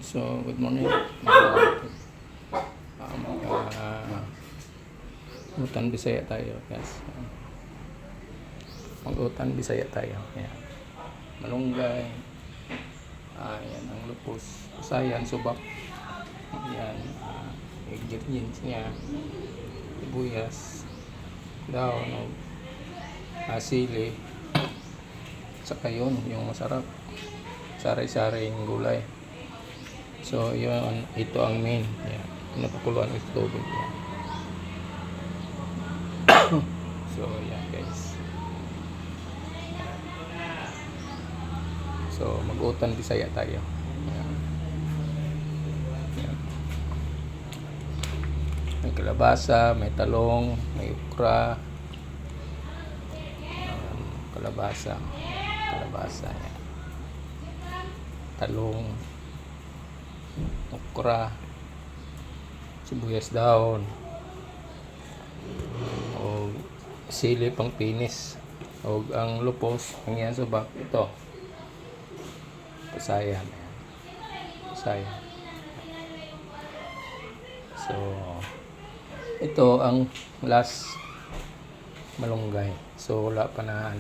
So, good morning. Utan Bisaya tayo, guys. Mag-utan Bisaya tayo. Ayan. Malunggay. Ayan, ang lupos. Usayan, subak. Ayan. Ingredients niya. Sibuyas. Daon. Sili. Saka yun, yung masarap. Sari-saring gulay. So, yun, ito ang main. Yan. Napakuluan ng tubig. Yan. So, yan guys. Yan. So, mag-utan Bisaya tayo. Yan. Yan. May kalabasa, may talong, may ukra. Kalabasa. Kalabasa. Yan. Talong. Okra, sibuyas daon, o sili pang pinis, o ang lupos, ang yan subak, ito pasayan. Pasayan. So ito ang last malunggay. So wala pa na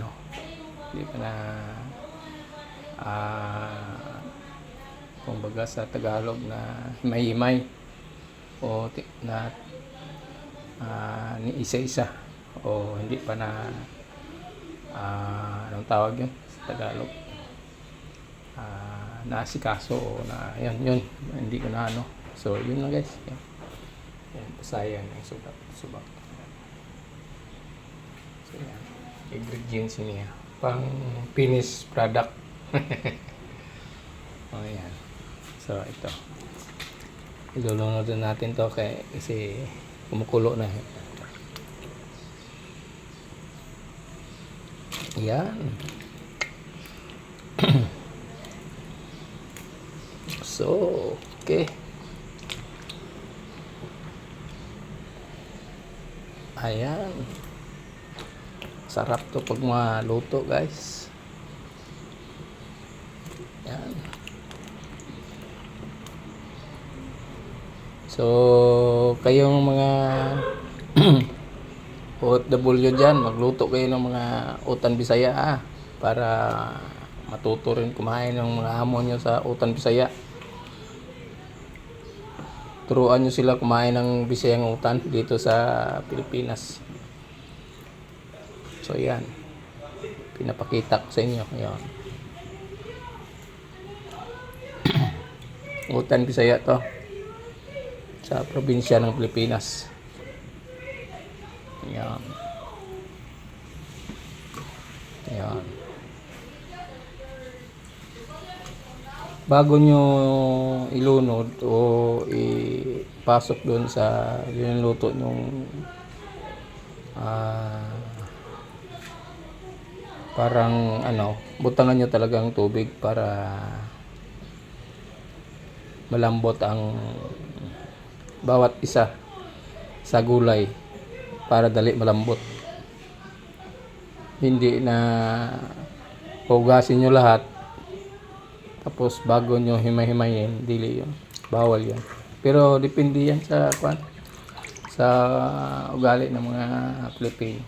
hindi pa na kumbaga sa Tagalog na himay-himay o na ni isa-isa o hindi pa na anong tawag yun sa Tagalog, naasikaso o na yun hindi ko na so yun lang guys. Yan pasayan ng subak. So yan ingredients niya pang finished product. Oh yan. So ito ilulunod natin to kasi kumukulo na. Yan. So okay, ayan, sarap to pag maluto guys. Yan. So, kayong mga OFW dyan, magluto kayo ng mga utan Bisaya para matuto rin kumain ng mga amo nyo sa utan Bisaya. Turuan nyo sila kumain ng Bisayang utan dito sa Pilipinas. So, yan. Pinapakita ko sa inyo. Yan. Utan Bisaya to sa probinsya ng Pilipinas. Ayan. Ayan. Bago nyo ilunod o ipasok doon sa linuluto nyong parang butangan nyo talagang tubig para malambot ang bawat isa sa gulay para dali malambot. Hindi na hugasin nyo lahat tapos bago nyo himay-himayin, dili yun, bawal yun. Pero depende yan sa ugali ng mga Pilipino.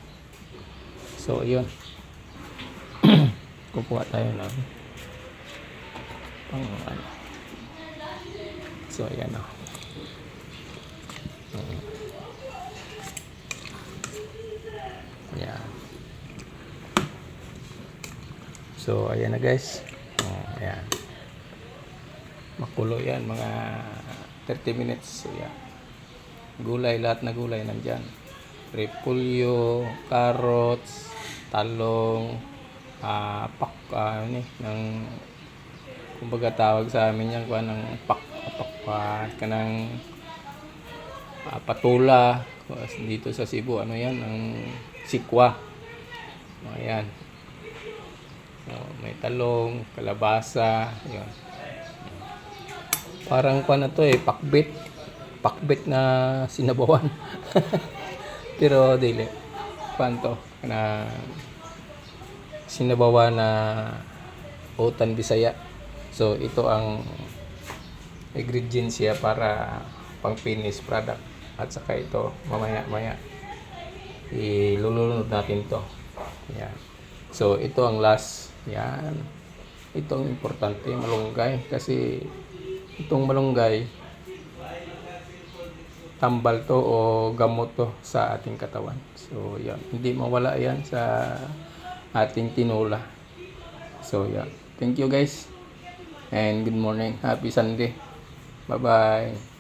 So yun. Kukuha tayo ng so ayan yeah. So ayan na guys. Ayan. Makulo yan mga 30 minutes. So yeah. Gulay, lahat na gulay nandyan. Repolyo, carrots, talong, ng kumbaga tawag sa amin yan ng kanang patula dito sa Cebu, yan ang sikwa. Ayan. So, may talong, kalabasa, yun. Parang na to pakbit na sinabawan. Pero dili to na sinabawan na utan Bisaya. So ito ang ingredients siya para pang finish product. At saka ito, mamaya ilulunod natin to. Yan. So, ito ang last. Yan. Ito ang importante, malunggay. Kasi itong malunggay, tambal to o gamot to sa ating katawan. So, yan. Hindi mawala yan sa ating tinola. So, yan. Thank you guys. And good morning. Happy Sunday. Bye-bye.